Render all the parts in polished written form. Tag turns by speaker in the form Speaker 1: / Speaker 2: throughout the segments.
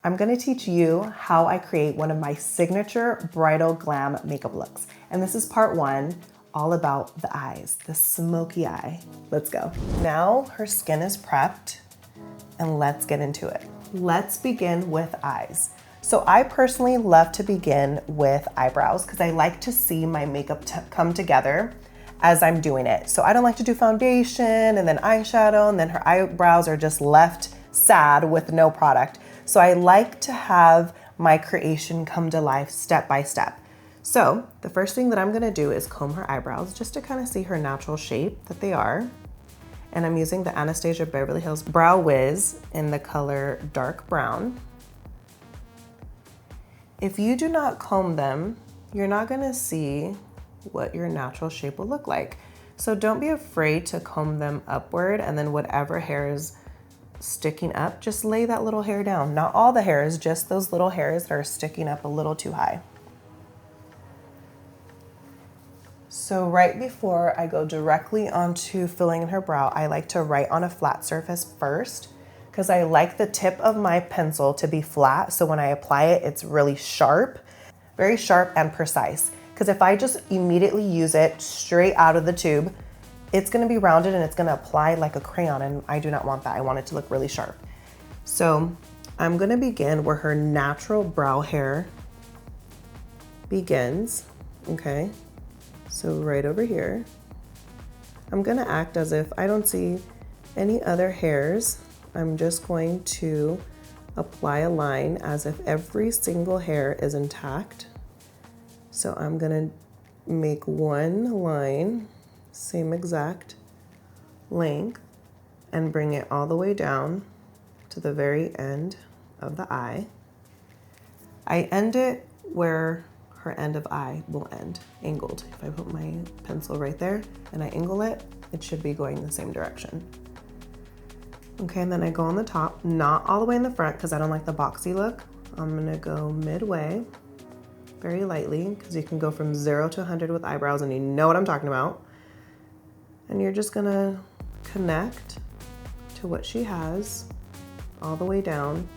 Speaker 1: I'm gonna teach you how I create one of my signature bridal glam makeup looks. And this is part one, all about the eyes, the smoky eye. Let's go. Now her skin is prepped and let's get into it. Let's begin with eyes. So I personally love to begin with eyebrows because I like to see my makeup come together as I'm doing it. So I don't like to do foundation and then eyeshadow and then her eyebrows are just left sad with no product. So I like to have my creation come to life step by step. So the first thing that I'm gonna do is comb her eyebrows just to kind of see her natural shape that they are. And I'm using the Anastasia Beverly Hills Brow Wiz in the color dark brown. If you do not comb them, you're not gonna see what your natural shape will look like. So don't be afraid to comb them upward, and then whatever hair is sticking up, just lay that little hair down. Not all the hairs, just those little hairs that are sticking up a little too high. So right before I go directly onto filling in her brow, I like to write on a flat surface first because I like the tip of my pencil to be flat. So when I apply it, it's really sharp, very sharp and precise. Because if I just immediately use it straight out of the tube, it's gonna be rounded and it's gonna apply like a crayon, and I do not want that. I want it to look really sharp. So I'm gonna begin where her natural brow hair begins, okay? So right over here. I'm gonna act as if I don't see any other hairs. I'm just going to apply a line as if every single hair is intact. So I'm gonna make one line, same exact length, and bring it all the way down to the very end of the eye. I end it where her end of eye will end, angled. If I put my pencil right there and I angle it, it should be going the same direction. Okay, and then I go on the top, not all the way in the front because I don't like the boxy look. I'm gonna go midway, very lightly, because you can go from 0 to 100 with eyebrows and you know what I'm talking about. And you're just gonna connect to what she has all the way down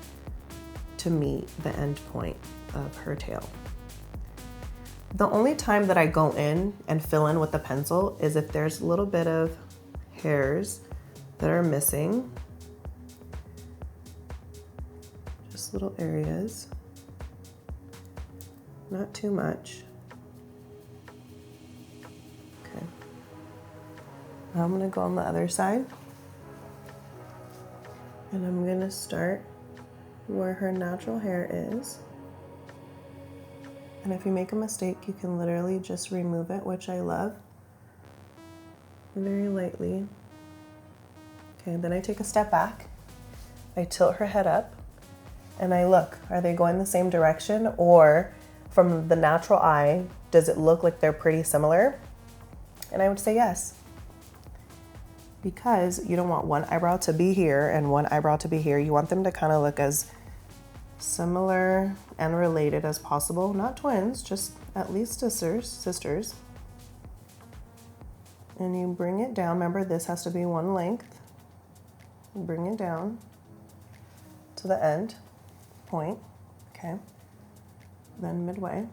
Speaker 1: to meet the end point of her tail. The only time that I go in and fill in with the pencil is if there's a little bit of hairs that are missing. Just little areas, not too much. Okay. Now I'm gonna go on the other side and I'm gonna start where her natural hair is. And if you make a mistake, you can literally just remove it, which I love, very lightly. Okay, then I take a step back, I tilt her head up, and I look, are they going the same direction? Or from the natural eye, does it look like they're pretty similar? And I would say yes. Because you don't want one eyebrow to be here and one eyebrow to be here. You want them to kind of look as similar and related as possible. Not twins, just at least sisters. And you bring it down. Remember, this has to be one length. You bring it down to the end point, okay? Then midway.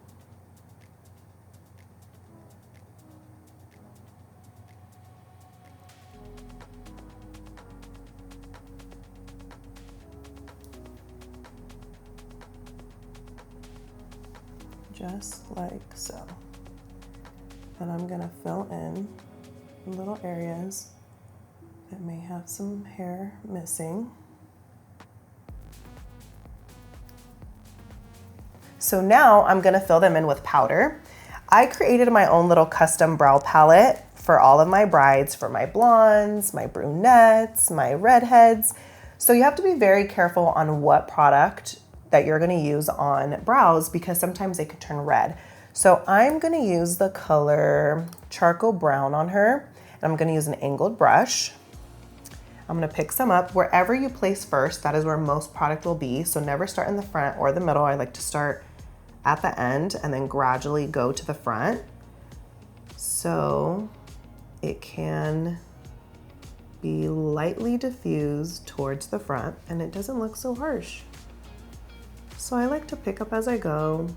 Speaker 1: Just like so. And I'm gonna fill in little areas that may have some hair missing. So now I'm gonna fill them in with powder. I created my own little custom brow palette for all of my brides, for my blondes, my brunettes, my redheads. So you have to be very careful on what product that you're gonna use on brows because sometimes they could turn red. So I'm gonna use the color charcoal brown on her, and I'm gonna use an angled brush. I'm gonna pick some up. Wherever you place first, that is where most product will be. So never start in the front or the middle. I like to start at the end and then gradually go to the front. So it can be lightly diffused towards the front and it doesn't look so harsh. So I like to pick up as I go,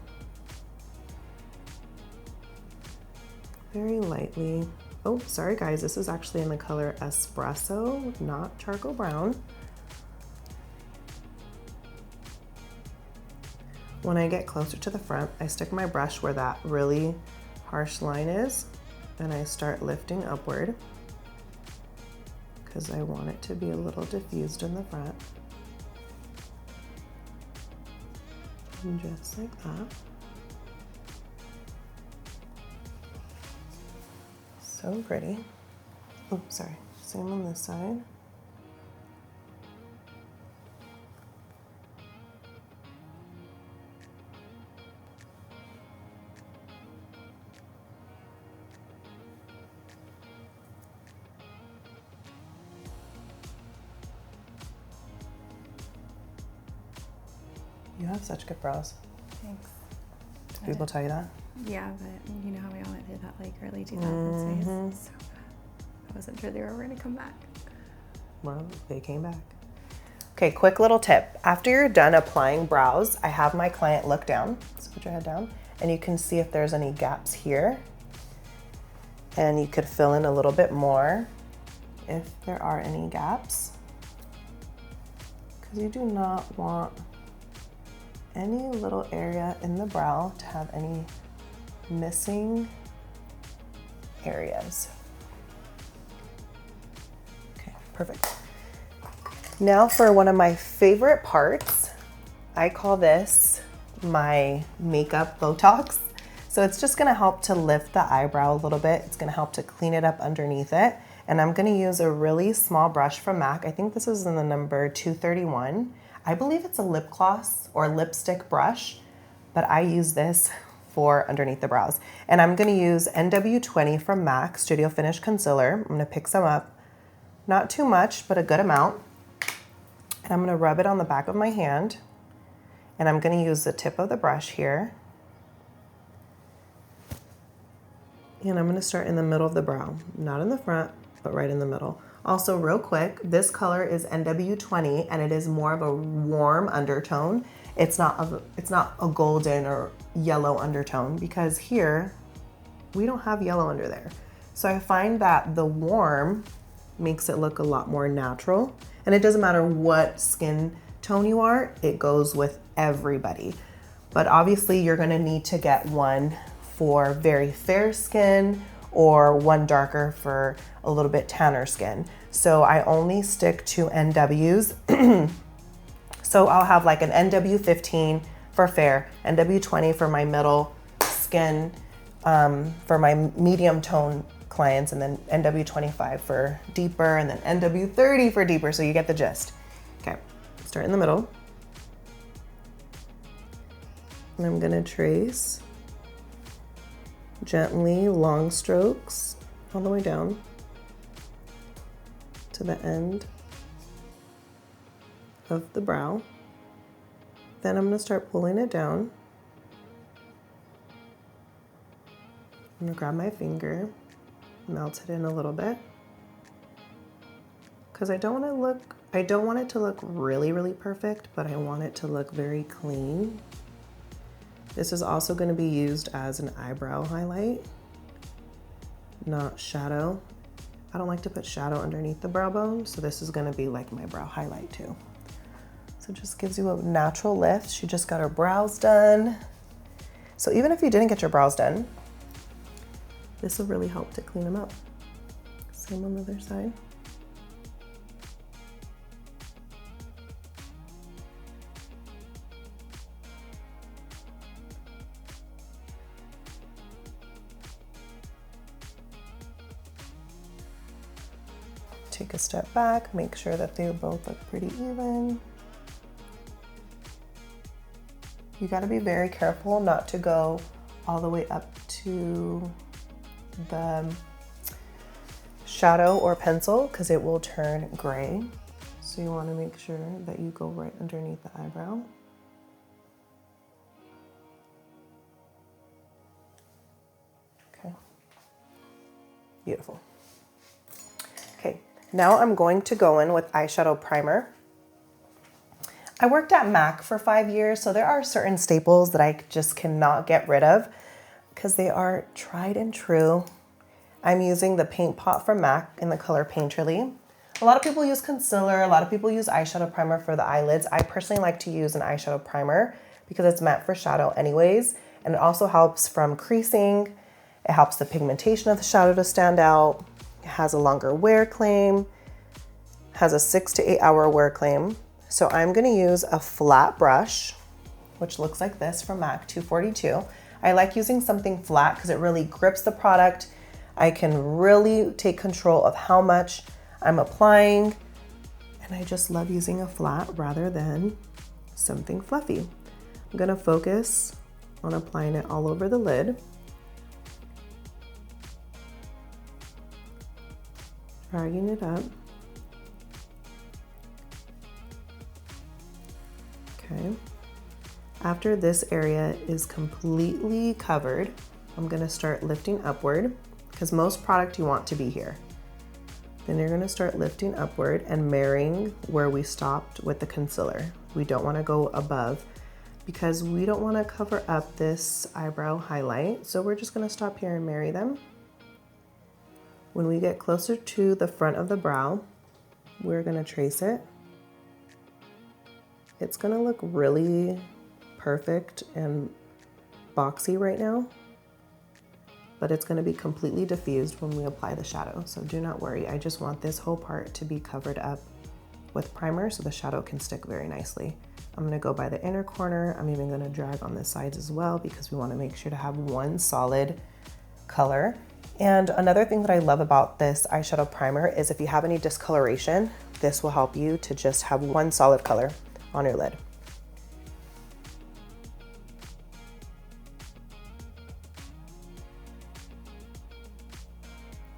Speaker 1: very lightly. Oh, sorry guys, this is actually in the color Espresso, not charcoal brown. When I get closer to the front, I stick my brush where that really harsh line is, and I start lifting upward because I want it to be a little diffused in the front. And just like that. So pretty. Oh, sorry. Same on this side. You have such good brows.
Speaker 2: Thanks.
Speaker 1: Do people tell you that?
Speaker 2: Yeah, but you know how we all went through that like early 2000s phase. So I wasn't sure they were ever gonna come back.
Speaker 1: Well, they came back. Okay, quick little tip. After you're done applying brows, I have my client look down. So put your head down, and you can see if there's any gaps here. And you could fill in a little bit more if there are any gaps. Because you do not want any little area in the brow to have any missing areas. Okay, perfect. Now for one of my favorite parts, I call this my makeup Botox. So it's just gonna help to lift the eyebrow a little bit. It's gonna help to clean it up underneath it. And I'm gonna use a really small brush from MAC. I think this is in the number 231. I believe it's a lip gloss or lipstick brush, but I use this for underneath the brows. And I'm gonna use NW20 from MAC Studio Finish Concealer. I'm gonna pick some up, not too much, but a good amount. And I'm gonna rub it on the back of my hand. And I'm gonna use the tip of the brush here. And I'm gonna start in the middle of the brow, not in the front, but right in the middle. Also, real quick, this color is NW20 and it is more of a warm undertone. It's not a golden or yellow undertone, because here we don't have yellow under there. So I find that the warm makes it look a lot more natural, and it doesn't matter what skin tone you are, it goes with everybody. But obviously you're gonna need to get one for very fair skin or one darker for a little bit tanner skin. So I only stick to NWs. So I'll have like an NW15 for fair, NW20 for my middle skin, for my medium tone clients, and then NW25 for deeper, and then NW30 for deeper, so you get the gist. Okay, start in the middle. And I'm gonna trace gently, long strokes all the way down to the end of the brow. Then I'm gonna start pulling it down. I'm gonna grab my finger, melt it in a little bit, because I don't want it to look really, really perfect, but I want it to look very clean. This is also going to be used as an eyebrow highlight, not shadow. I don't like to put shadow underneath the brow bone, so this is going to be like my brow highlight too. So it just gives you a natural lift. She just got her brows done. So even if you didn't get your brows done, this will really help to clean them up. Same on the other side. Take a step back, make sure that they both look pretty even. You gotta be very careful not to go all the way up to the shadow or pencil, because it will turn gray. So you wanna make sure that you go right underneath the eyebrow. Okay, beautiful. Okay, now I'm going to go in with eyeshadow primer. I worked at MAC for 5 years, so there are certain staples that I just cannot get rid of because they are tried and true. I'm using the paint pot from MAC in the color Painterly. A lot of people use concealer, a lot of people use eyeshadow primer for the eyelids. I personally like to use an eyeshadow primer because it's meant for shadow anyways, and it also helps from creasing. It helps the pigmentation of the shadow to stand out. It has a longer wear claim, has a 6 to 8 hour wear claim. So I'm gonna use a flat brush, which looks like this from MAC 242. I like using something flat because it really grips the product. I can really take control of how much I'm applying, and I just love using a flat rather than something fluffy. I'm gonna focus on applying it all over the lid. Dragging it up. Okay. After this area is completely covered, I'm gonna start lifting upward because most product you want to be here. Then you're gonna start lifting upward and marrying where we stopped with the concealer. We don't wanna go above because we don't wanna cover up this eyebrow highlight. So we're just gonna stop here and marry them. When we get closer to the front of the brow, we're gonna trace it. It's gonna look really perfect and boxy right now, but it's gonna be completely diffused when we apply the shadow. So do not worry, I just want this whole part to be covered up with primer so the shadow can stick very nicely. I'm gonna go by the inner corner. I'm even gonna drag on the sides as well because we wanna make sure to have one solid color. And another thing that I love about this eyeshadow primer is if you have any discoloration, this will help you to just have one solid color on your lid.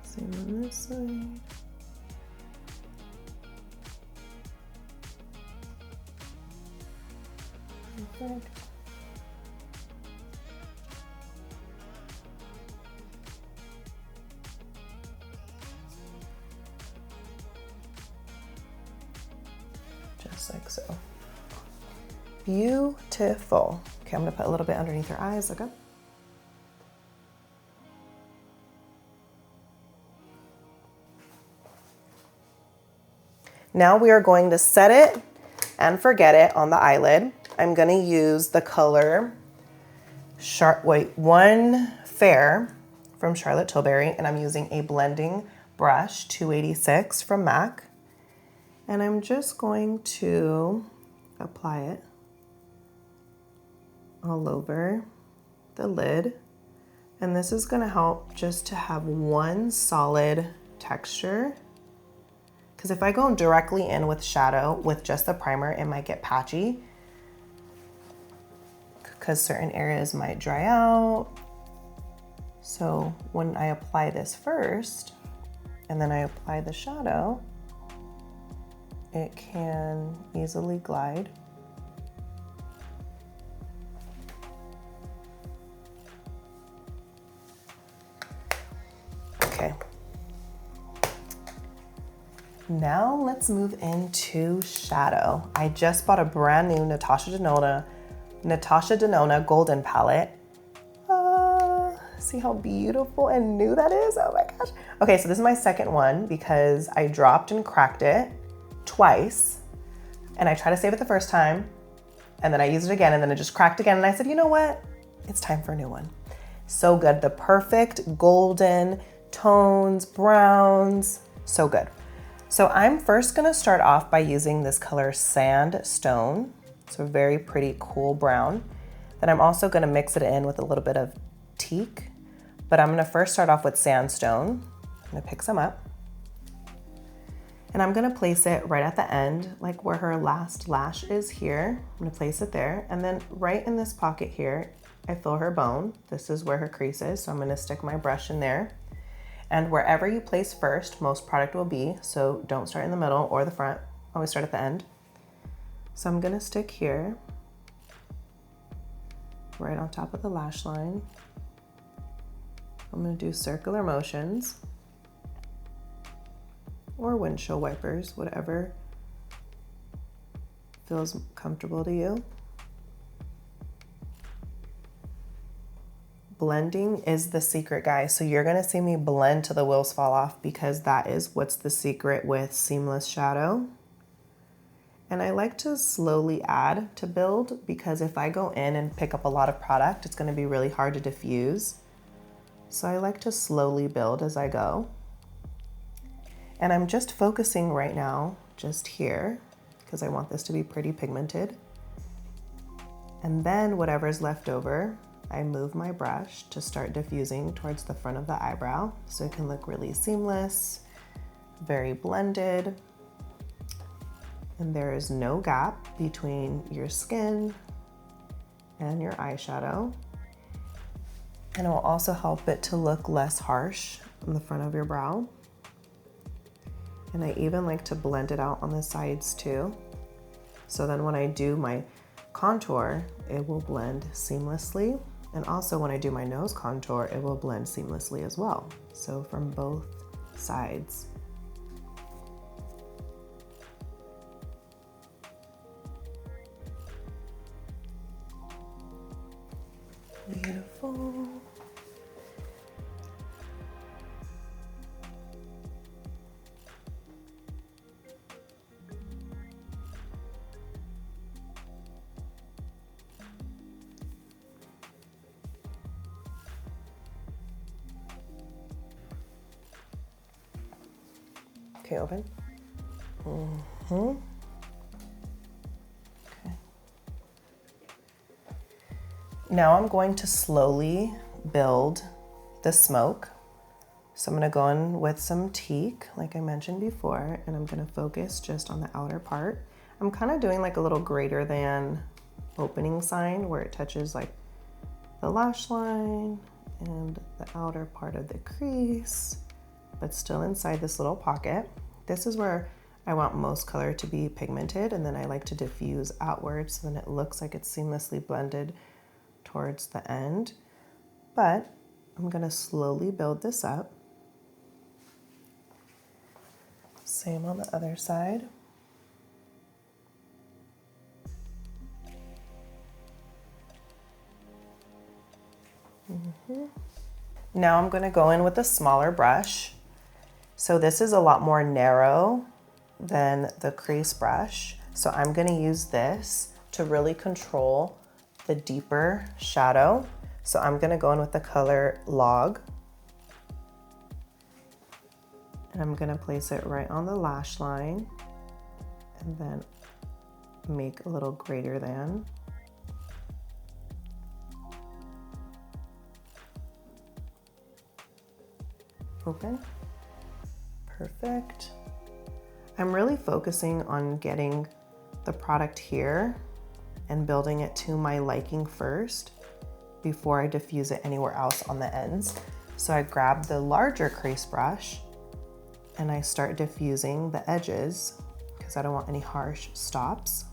Speaker 1: Same on this side. Perfect. Just like so. Beautiful. Okay, I'm gonna put a little bit underneath her eyes, okay? Now we are going to set it and forget it on the eyelid. I'm gonna use the color One Fair from Charlotte Tilbury, and I'm using a blending brush 286 from MAC. And I'm just going to apply it all over the lid. And this is gonna help just to have one solid texture. Because if I go directly in with shadow with just the primer, it might get patchy because certain areas might dry out. So when I apply this first, and then I apply the shadow, it can easily glide. Okay. Now let's move into shadow. I just bought a brand new Natasha Denona Golden Palette. See how beautiful and new that is? Oh my gosh. Okay, so this is my second one because I dropped and cracked it twice. And I tried to save it the first time, and then I used it again, and then it just cracked again. And I said, you know what? It's time for a new one. So good. The perfect golden tones, browns, so good. So I'm first gonna start off by using this color Sandstone. It's a very pretty cool brown. Then I'm also gonna mix it in with a little bit of teak, but I'm gonna first start off with Sandstone. I'm gonna pick some up. And I'm gonna place it right at the end, like where her last lash is here. I'm gonna place it there. And then right in this pocket here, I fill her bone. This is where her crease is, so I'm gonna stick my brush in there. And wherever you place first, most product will be, so don't start in the middle or the front, always start at the end. So I'm gonna stick here, right on top of the lash line. I'm gonna do circular motions, or windshield wipers, whatever feels comfortable to you. Blending is the secret, guys. So you're gonna see me blend till the wheels fall off because that is what's the secret with seamless shadow. And I like to slowly add to build because if I go in and pick up a lot of product, it's gonna be really hard to diffuse. So I like to slowly build as I go. And I'm just focusing right now, just here, because I want this to be pretty pigmented. And then whatever's left over, I move my brush to start diffusing towards the front of the eyebrow so it can look really seamless, very blended. And there is no gap between your skin and your eyeshadow. And it will also help it to look less harsh on the front of your brow. And I even like to blend it out on the sides too. So then when I do my contour, it will blend seamlessly. And also when I do my nose contour, it will blend seamlessly as well. So from both sides. Beautiful. Okay, open. Okay. Now I'm going to slowly build the smoke. So I'm gonna go in with some teak, like I mentioned before, and I'm gonna focus just on the outer part. I'm kind of doing like a little greater than opening sign where it touches like the lash line and the outer part of the crease, but still inside this little pocket. This is where I want most color to be pigmented, and then I like to diffuse outwards so then it looks like it's seamlessly blended towards the end. But I'm gonna slowly build this up. Same on the other side. Now I'm gonna go in with a smaller brush. So this is a lot more narrow than the crease brush. So I'm gonna use this to really control the deeper shadow. So I'm gonna go in with the color Log. And I'm gonna place it right on the lash line and then make a little greater than. Open. Perfect. I'm really focusing on getting the product here and building it to my liking first before I diffuse it anywhere else on the ends. So I grab the larger crease brush and I start diffusing the edges because I don't want any harsh stops.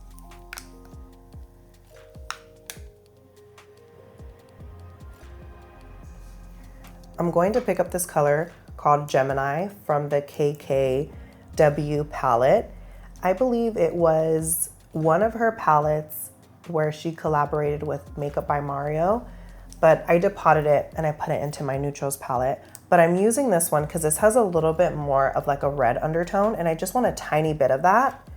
Speaker 1: I'm going to pick up this color called Gemini from the KKW palette. I believe it was one of her palettes where she collaborated with Makeup by Mario, but I depotted it and I put it into my neutrals palette. But I'm using this one because this has a little bit more of like a red undertone and I just want a tiny bit of that.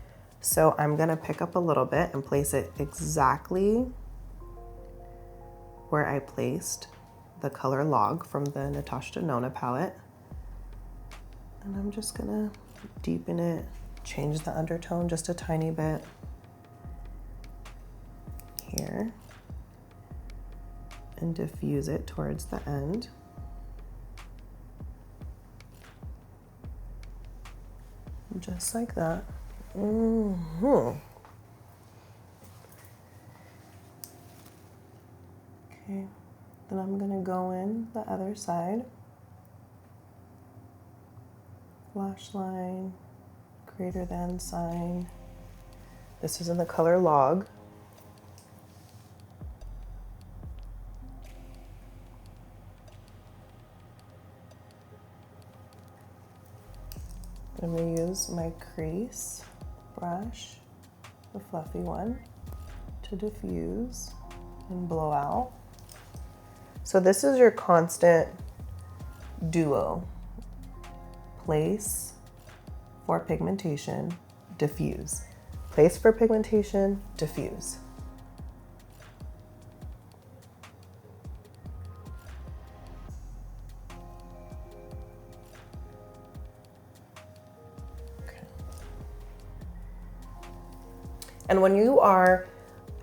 Speaker 1: So I'm gonna pick up a little bit and place it exactly where I placed the color Log from the Natasha Denona palette. And I'm just gonna deepen it, change the undertone just a tiny bit here, and diffuse it towards the end. Just like that. Okay, then I'm gonna go in the other side. Lash line, greater than sign. This is in the color Log. I'm gonna use my crease brush the fluffy one, to diffuse and blow out. So this is your constant duo. Place for pigmentation, diffuse. Place for pigmentation, diffuse. And when you are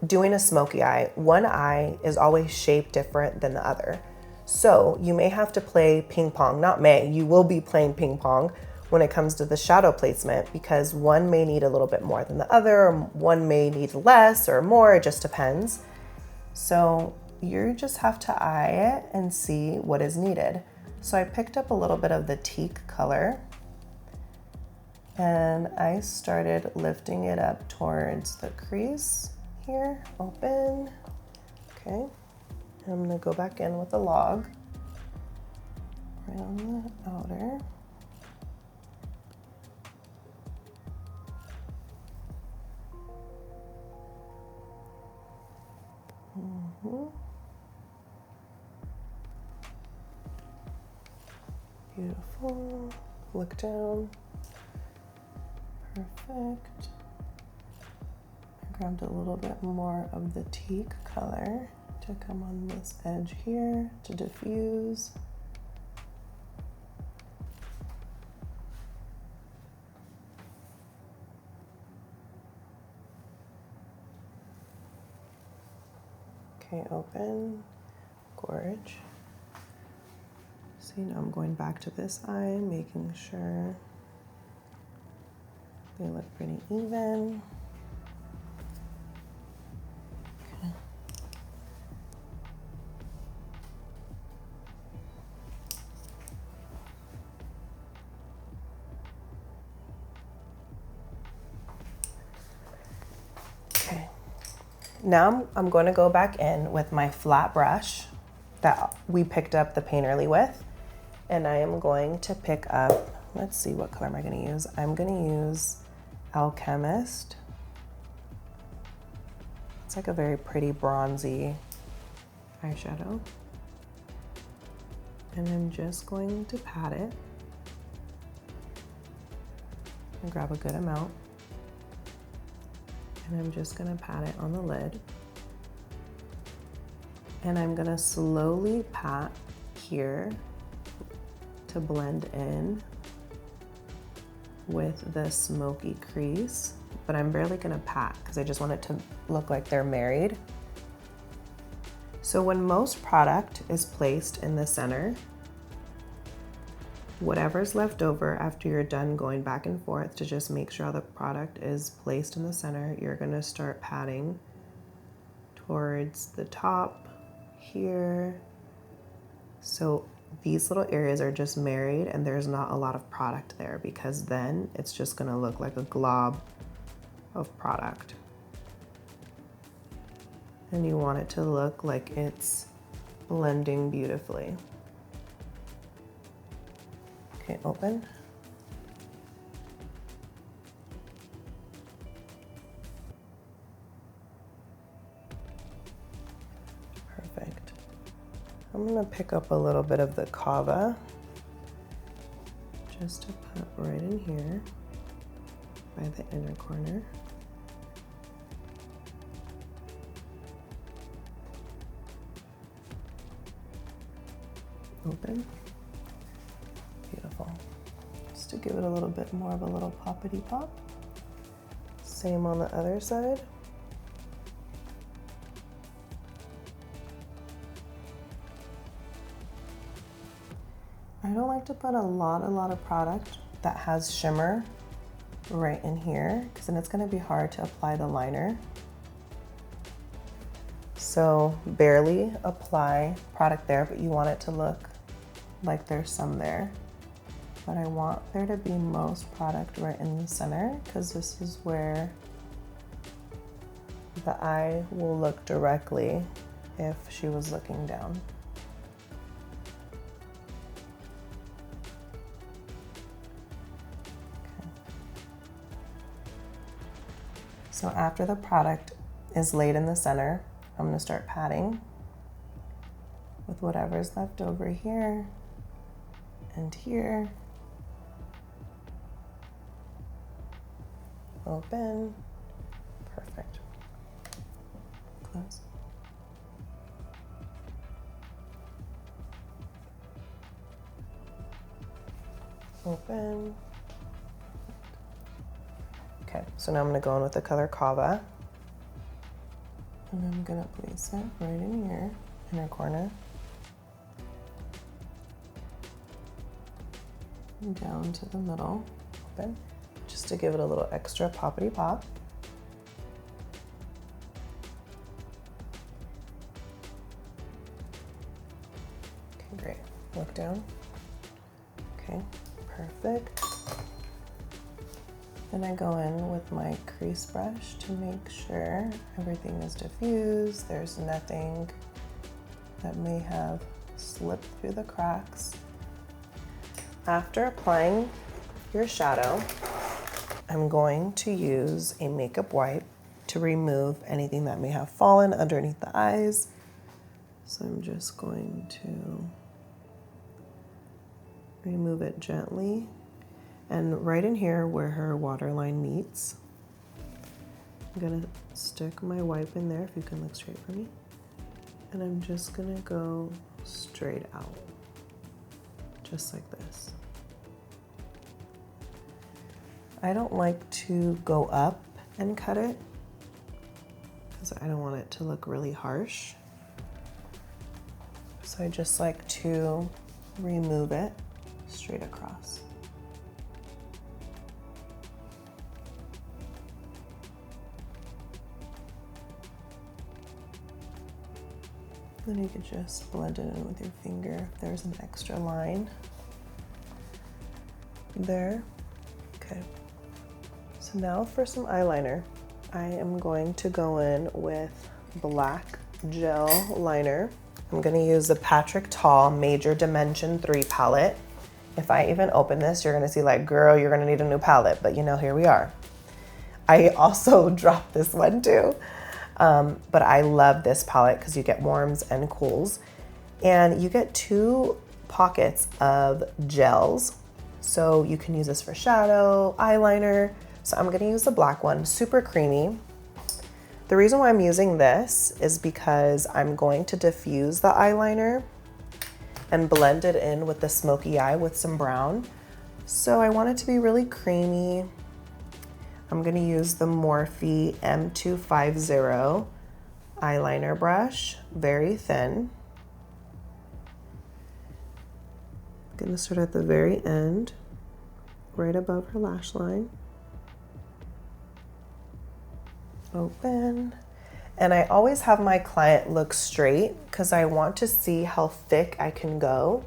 Speaker 1: doing a smoky eye, one eye is always shaped different than the other. So you may have to play ping pong, not may, you will be playing ping pong when it comes to the shadow placement, because one may need a little bit more than the other, or one may need less or more, it just depends. So you just have to eye it and see what is needed. So I picked up a little bit of the teak color, and I started lifting it up towards the crease here, open, okay. And I'm gonna go back in with the log, right on the outer. Beautiful, look down. Perfect. I grabbed a little bit more of the teak color to come on this edge here to diffuse. Okay, open, gorge. See, now I'm going back to this eye, making sure they look pretty even. Okay. Okay. Now I'm going to go back in with my flat brush that we picked up the Painterly with, and I am going to pick up, let's see, what color am I going to use? I'm going to use Alchemist. It's like a very pretty bronzy eyeshadow. And I'm just going to pat it and grab a good amount. And I'm just gonna pat it on the lid. And I'm gonna slowly pat here to blend in with the smoky crease, but I'm barely gonna pat because I just want it to look like they're married. So when most product is placed in the center, whatever's left over after you're done going back and forth to just make sure the product is placed in the center, you're gonna start patting towards the top here. So these little areas are just married and there's not a lot of product there, because then it's just gonna look like a glob of product. And you want it to look like it's blending beautifully. Okay, open. Perfect. I'm gonna pick up a little bit of the Kava just to put right in here by the inner corner. Open. Beautiful. Just to give it a little bit more of a little poppity pop. Same on the other side. I don't like to put a lot of product that has shimmer right in here, because then it's going to be hard to apply the liner. So barely apply product there, but you want it to look like there's some there. But I want there to be most product right in the center, because this is where the eye will look directly if she was looking down. So after the product is laid in the center, I'm going to start patting with whatever's left over here and here. Open. Perfect. Close. Open. Okay, so now I'm going to go in with the color Kava. And I'm going to place it right in here, inner corner. And down to the middle. Open. Just to give it a little extra poppity pop. Okay, great. Look down. Okay, perfect. Then I go in with my crease brush to make sure everything is diffused. There's nothing that may have slipped through the cracks. After applying your shadow, I'm going to use a makeup wipe to remove anything that may have fallen underneath the eyes. So I'm just going to remove it gently. And right in here where her waterline meets, I'm gonna stick my wipe in there, if you can look straight for me. And I'm just gonna go straight out, just like this. I don't like to go up and cut it because I don't want it to look really harsh. So I just like to remove it straight across. Then you could just blend it in with your finger if there's an extra line there. Okay. So now for some eyeliner, I am going to go in with black gel liner. I'm going to use the Patrick Tall Major Dimension 3 palette. If I even open this, you're going to see like, girl, you're going to need a new palette, but you know, here we are. I also dropped this one too. But I love this palette because you get warms and cools, and you get 2 pockets of gels. So you can use this for shadow, eyeliner. So I'm gonna use the black one, super creamy. The reason why I'm using this is because I'm going to diffuse the eyeliner and blend it in with the smoky eye with some brown. So I want it to be really creamy. I'm gonna use the Morphe M250 eyeliner brush, very thin. I'm gonna start at the very end, right above her lash line. Open. And I always have my client look straight because I want to see how thick I can go.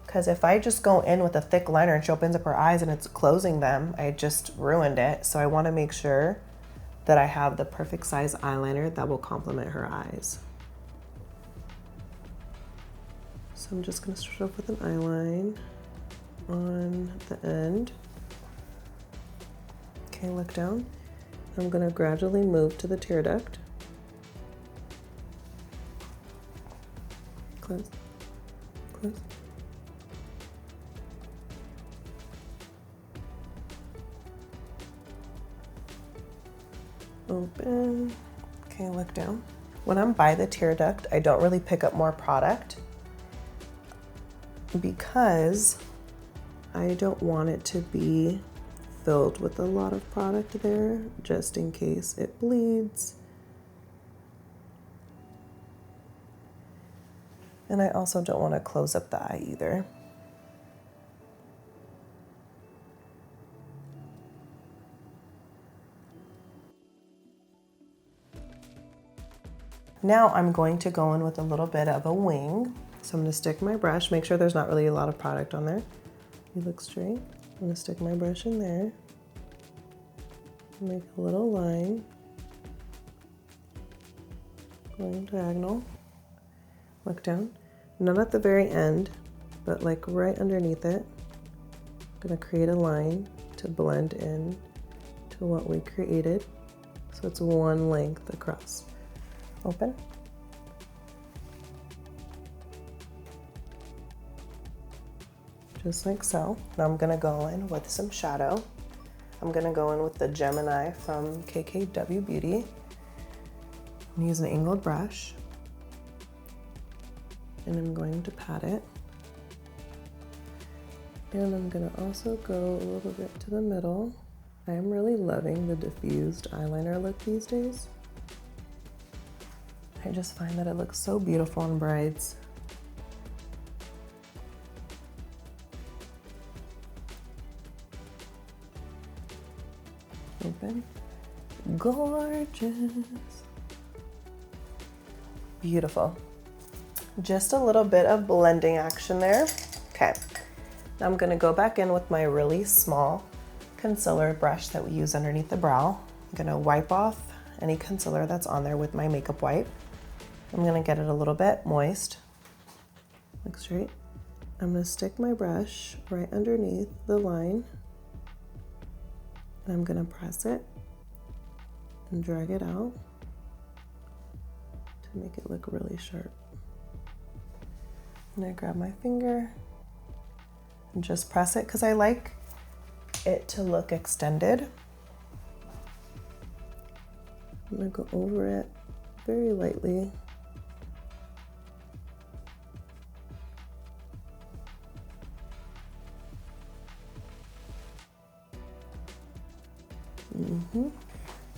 Speaker 1: Because if I just go in with a thick liner and she opens up her eyes and it's closing them, I just ruined it. So I want to make sure that I have the perfect size eyeliner that will complement her eyes. So I'm just going to start off with an eyeline on the end. Okay, look down. I'm going to gradually move to the tear duct. Close. Close. Open. Okay, look down. When I'm by the tear duct, I don't really pick up more product because I don't want it to be filled with a lot of product there, just in case it bleeds. And I also don't want to close up the eye either. Now I'm going to go in with a little bit of a wing. So I'm going to stick my brush, make sure there's not really a lot of product on there. You look straight. I'm going to stick my brush in there. Make a little line. Going diagonal. Look down. Not at the very end, but like right underneath it. I'm going to create a line to blend in to what we created. So it's one length across. Open. Just like so. Now I'm gonna go in with some shadow. I'm gonna go in with the Gemini from KKW Beauty. I'm using an angled brush. And I'm going to pat it. And I'm gonna also go a little bit to the middle. I am really loving the diffused eyeliner look these days. I just find that it looks so beautiful on brides. Open. Gorgeous. Beautiful. Just a little bit of blending action there. Okay. Now I'm gonna go back in with my really small concealer brush that we use underneath the brow. I'm gonna wipe off any concealer that's on there with my makeup wipe. I'm gonna get it a little bit moist. Look straight. I'm gonna stick my brush right underneath the line. And I'm gonna press it and drag it out to make it look really sharp. And I grab my finger and just press it because I like it to look extended. I'm gonna go over it very lightly.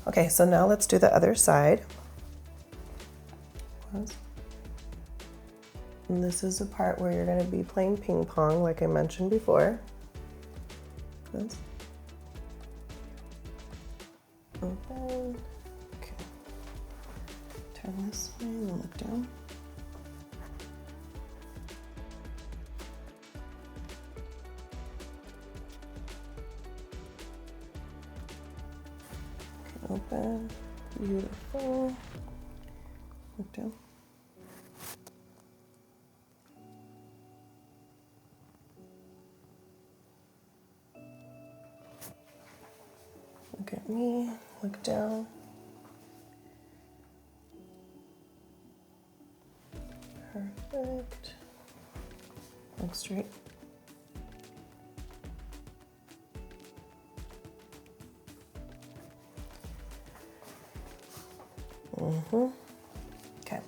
Speaker 1: Okay, so now let's do the other side. And this is the part where you're going to be playing ping pong, like I mentioned before. This. Open. Okay. Turn this way and look down. Okay, open. Beautiful. Look down. Look at me, look down. Perfect. Look straight. Okay. Okay,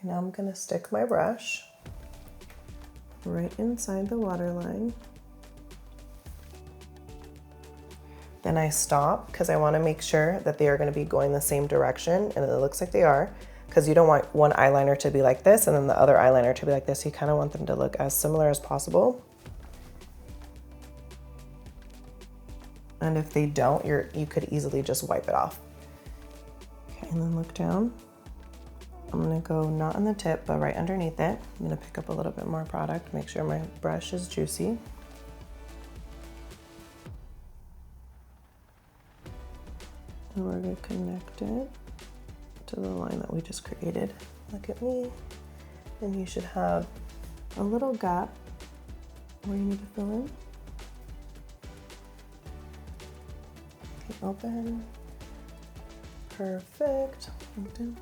Speaker 1: now I'm gonna stick my brush right inside the waterline. Then I stop because I want to make sure that they are going to be going the same direction, and it looks like they are, because you don't want one eyeliner to be like this and then the other eyeliner to be like this. You kind of want them to look as similar as possible. And if they don't, you could easily just wipe it off. Okay, and then look down. I'm going to go not on the tip, but right underneath it. I'm going to pick up a little bit more product, make sure my brush is juicy. And we're going to connect it to the line that we just created. Look at me. And you should have a little gap where you need to fill in. Okay, open. Perfect. Open.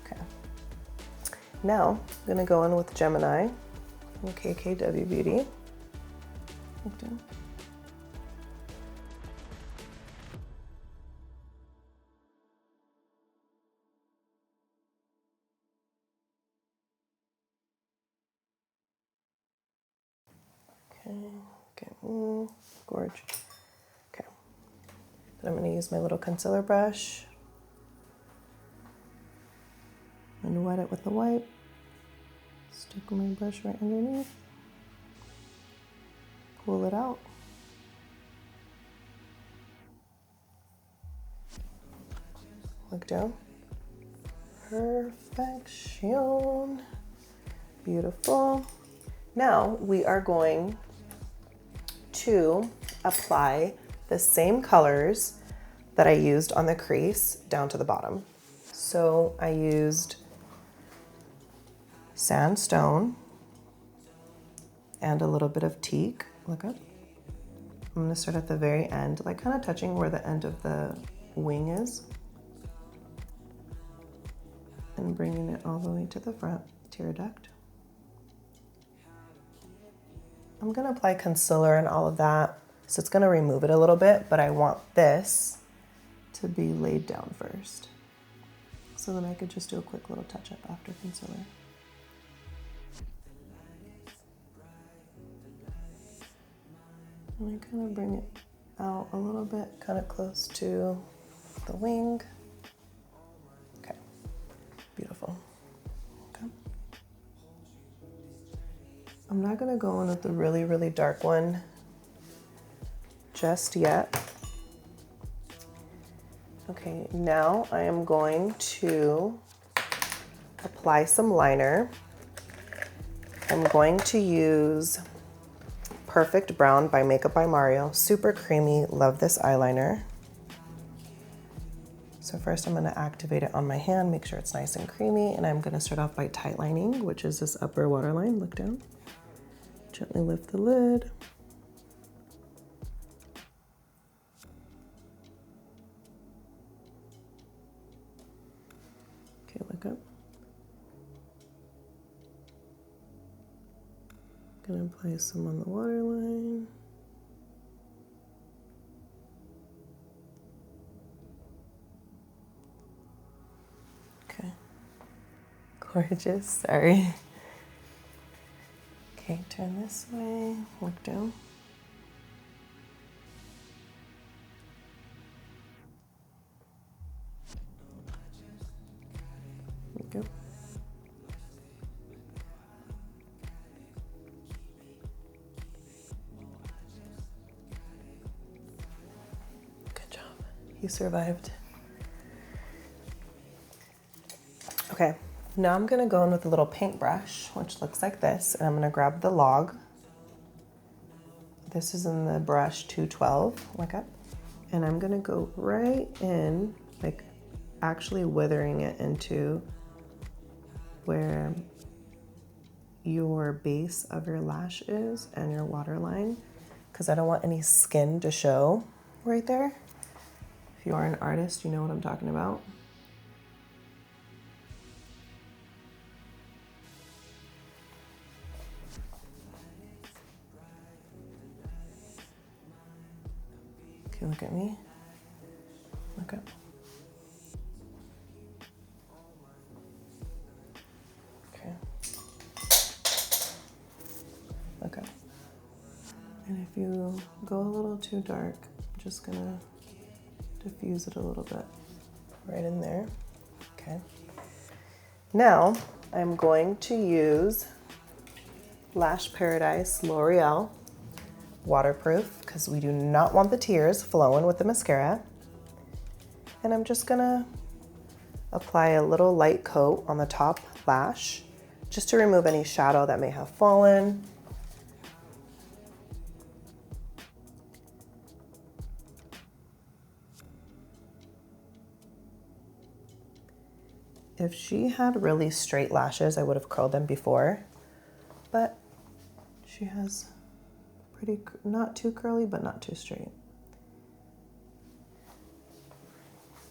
Speaker 1: Okay. Now, I'm going to go in with Gemini from KKW Beauty. Look down. Okay, okay, gorge. Okay, then I'm going to use my little concealer brush and wet it with the wipe. Stick my brush right underneath. Pull it out. Look down. Perfection. Beautiful. Now we are going to apply the same colors that I used on the crease down to the bottom. So I used Sandstone and a little bit of teak. Look up. I'm gonna start at the very end, like kind of touching where the end of the wing is. And bringing it all the way to the front, tear duct. I'm gonna apply concealer and all of that, so it's gonna remove it a little bit, but I want this to be laid down first. So then I could just do a quick little touch up after concealer. And I kind of bring it out a little bit, kind of close to the wing. Okay, beautiful. Okay. I'm not gonna go in with the really, really dark one just yet. Okay, now I am going to apply some liner. I'm going to use Perfect Brown by Makeup by Mario. Super creamy, love this eyeliner. So first I'm gonna activate it on my hand, make sure it's nice and creamy, and I'm gonna start off by tight lining, which is this upper waterline, look down. Gently lift the lid. Okay, look up. Gonna apply some on the waterline. Okay. Gorgeous, sorry. Okay, turn this way, look down. There we go. Good job. You survived. Okay, now I'm gonna go in with a little paintbrush, which looks like this, and I'm gonna grab the log. This is in the brush 212, look up. And I'm gonna go right in, like actually withering it into where your base of your lash is and your waterline, because I don't want any skin to show right there. If you are an artist, you know what I'm talking about. Okay, look at me. Look up. Okay. Look up. And if you go a little too dark, I'm just gonna diffuse it a little bit right in there. Okay. Now I'm going to use Lash Paradise L'Oreal waterproof, because we do not want the tears flowing with the mascara. And I'm just gonna apply a little light coat on the top lash just to remove any shadow that may have fallen. If she had really straight lashes, I would have curled them before, but she has pretty, not too curly, but not too straight.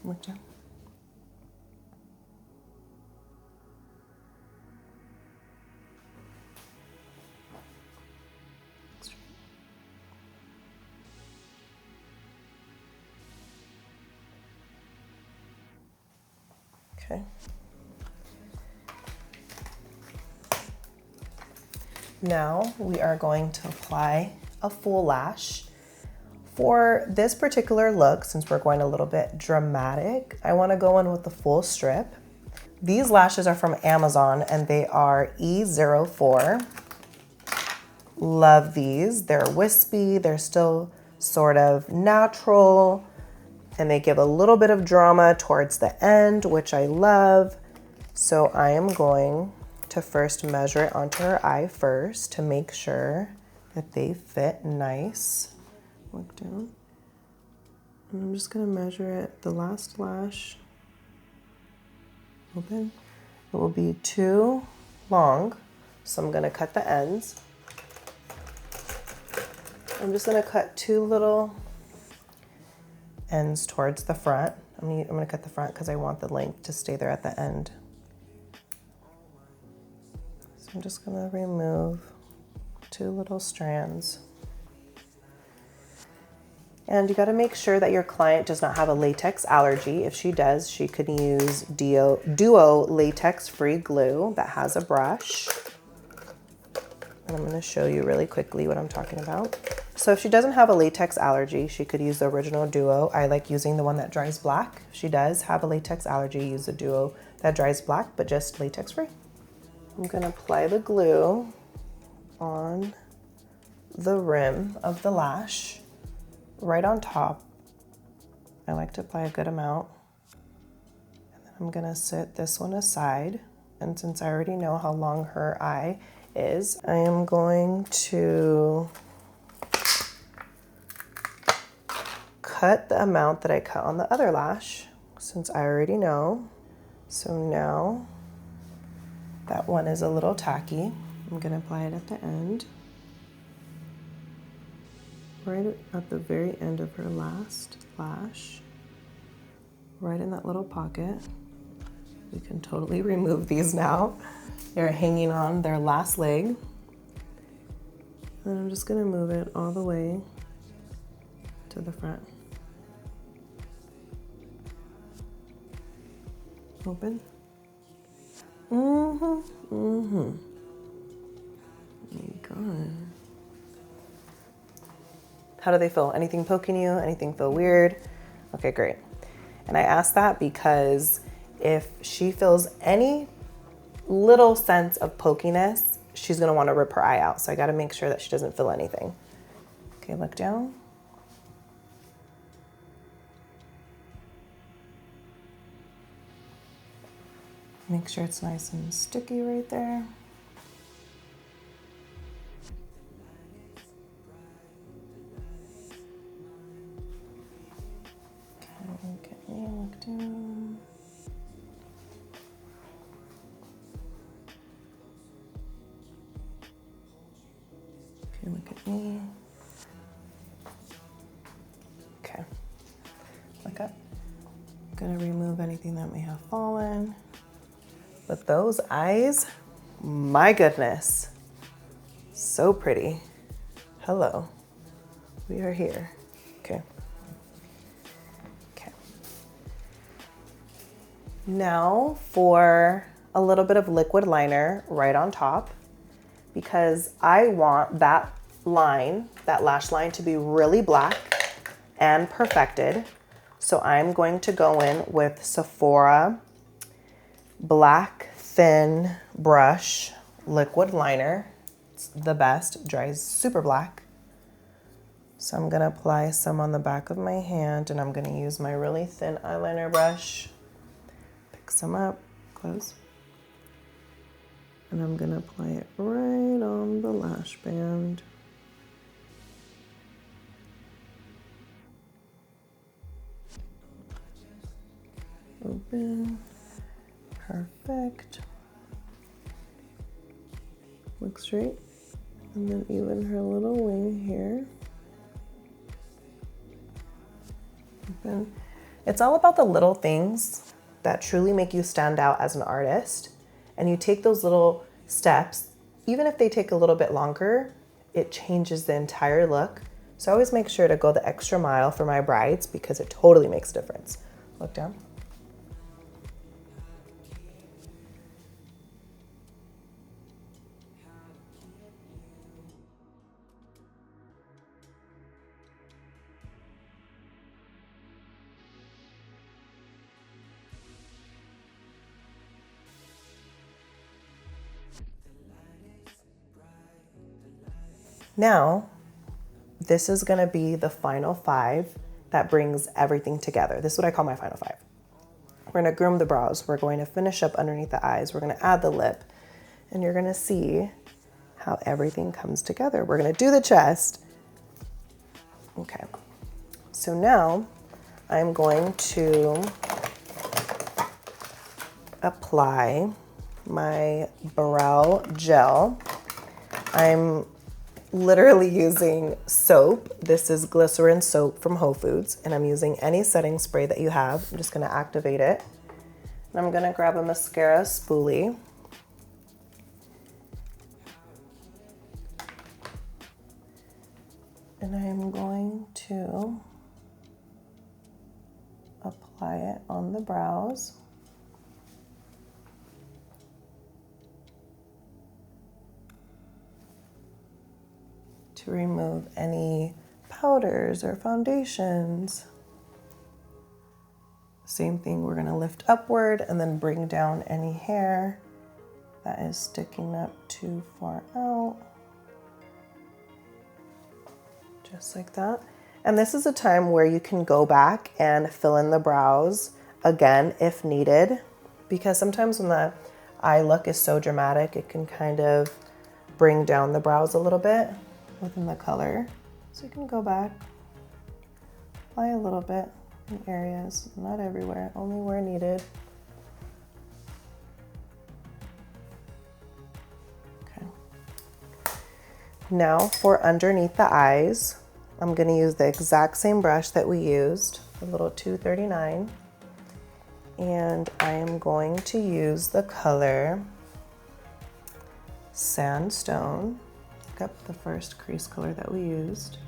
Speaker 1: Look down. Okay. Now we are going to apply a full lash. For this particular look, since we're going a little bit dramatic, I want to go in with the full strip. These lashes are from Amazon and they are E04. Love these. They're wispy, they're still sort of natural, and they give a little bit of drama towards the end, which I love. So I am going to first measure it onto her eye first to make sure that they fit nice. Look down. And I'm just gonna measure it. The last lash, open. It will be too long, so I'm gonna cut the ends. I'm just gonna cut 2 little ends towards the front. I'm gonna cut the front because I want the length to stay there at the end. So I'm just gonna remove 2 little strands. And you gotta make sure that your client does not have a latex allergy. If she does, she could use Duo latex-free glue that has a brush. And I'm gonna show you really quickly what I'm talking about. So if she doesn't have a latex allergy, she could use the original Duo. I like using the one that dries black. If she does have a latex allergy, use the Duo that dries black, but just latex free. I'm gonna apply the glue on the rim of the lash, right on top. I like to apply a good amount. And then I'm gonna set this one aside. And since I already know how long her eye is, I am going to cut the amount that I cut on the other lash, since I already know. So now that one is a little tacky. I'm gonna apply it at the end. Right at the very end of her last lash, right in that little pocket. We can totally remove these now. They're hanging on their last leg. And I'm just gonna move it all the way to the front. Open. Oh my God. How do they feel? Anything poking you? Anything feel weird? Okay, great. And I ask that because if she feels any little sense of pokiness, she's gonna wanna rip her eye out. So I gotta make sure that she doesn't feel anything. Okay, look down. Make sure it's nice and sticky right there. Okay, look down. Okay, look at me. Okay, look up. I'm gonna remove anything that may have fallen. But those eyes, my goodness, so pretty. Hello, we are here. Okay. Okay. Now for a little bit of liquid liner right on top, because I want that line, that lash line, to be really black and perfected. So I'm going to go in with Sephora black thin brush liquid liner. It's the best, dries super black. So I'm gonna apply some on the back of my hand, and I'm gonna use my really thin eyeliner brush. Pick some up, close. And I'm gonna apply it right on the lash band. Open. Perfect. Look straight. And then even her little wing here. Open. It's all about the little things that truly make you stand out as an artist. And you take those little steps, even if they take a little bit longer, it changes the entire look. So I always make sure to go the extra mile for my brides because it totally makes a difference. Look down. Now, this is gonna be the final 5 that brings everything together. This is what I call my final 5. We're gonna groom the brows. We're going to finish up underneath the eyes. We're gonna add the lip. And you're gonna see how everything comes together. We're gonna do the chest. Okay, so now I'm going to apply my brow gel. I'm literally using soap. This is glycerin soap from Whole Foods, and I'm using any setting spray that you have. I'm just gonna activate it. And I'm gonna grab a mascara spoolie. And I'm going to apply it on the brows. To remove any powders or foundations. Same thing, we're gonna lift upward and then bring down any hair that is sticking up too far out. Just like that. And this is a time where you can go back and fill in the brows again if needed, because sometimes when the eye look is so dramatic, it can kind of bring down the brows a little bit within the color. So you can go back, apply a little bit in areas, not everywhere, only where needed. Okay. Now for underneath the eyes, I'm going to use the exact same brush that we used, the little 239, and I am going to use the color Sandstone. Pick up the first crease color that we used,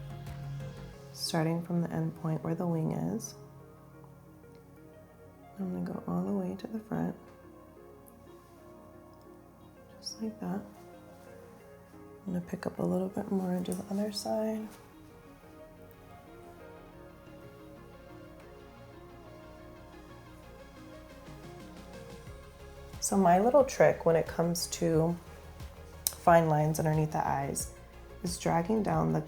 Speaker 1: starting from the end point where the wing is. I'm going to go all the way to the front, just like that. I'm going to pick up a little bit more and do the other side. So my little trick when it comes to fine lines underneath the eyes is dragging down the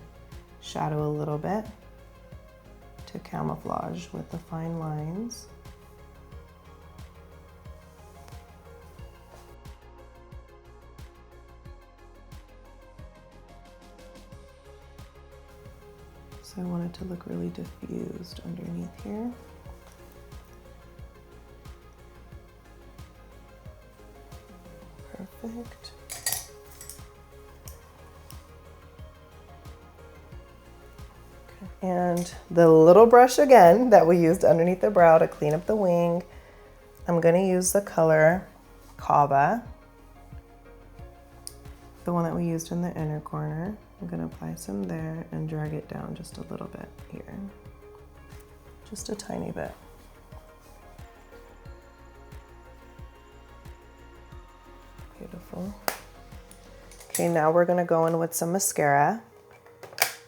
Speaker 1: shadow a little bit to camouflage with the fine lines. So I want it to look really diffused underneath here. Perfect. Okay. And the little brush again that we used underneath the brow to clean up the wing, I'm going to use the color Kava, the one that we used in the inner corner. I'm going to apply some there and drag it down just a little bit here, just a tiny bit. Beautiful. Okay, now we're going to go in with some mascara,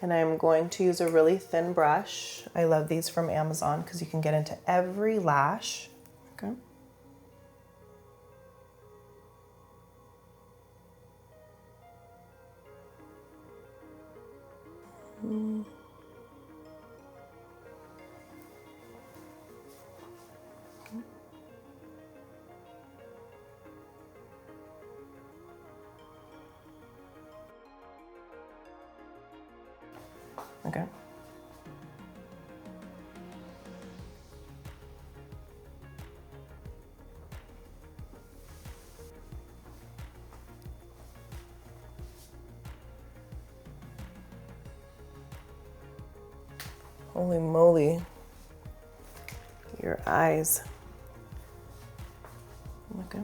Speaker 1: and I'm going to use a really thin brush. I love these from Amazon because you can get into every lash. Okay. Okay. Holy moly. Your eyes. Okay.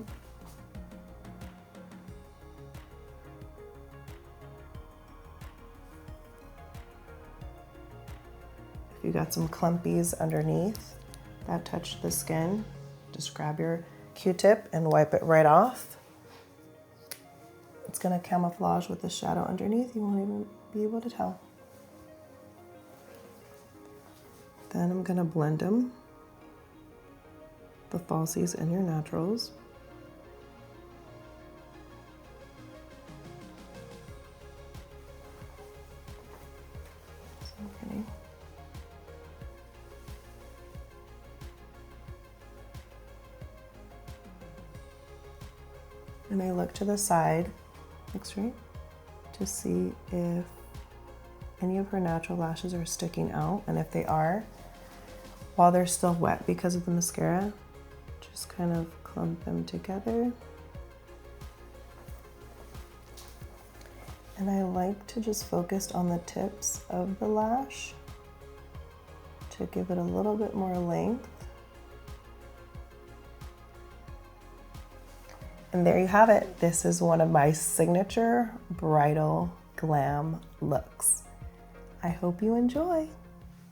Speaker 1: If you got some clumpies underneath that touched the skin, just grab your Q-tip and wipe it right off. It's gonna camouflage with the shadow underneath. You won't even be able to tell. Then I'm gonna blend them, the falsies and your naturals. So pretty. And I look to the side, look straight, to see if any of her natural lashes are sticking out, and if they are, while they're still wet because of the mascara, just kind of clump them together. And I like to just focus on the tips of the lash to give it a little bit more length. And there you have it. This is one of my signature bridal glam looks. I hope you enjoy.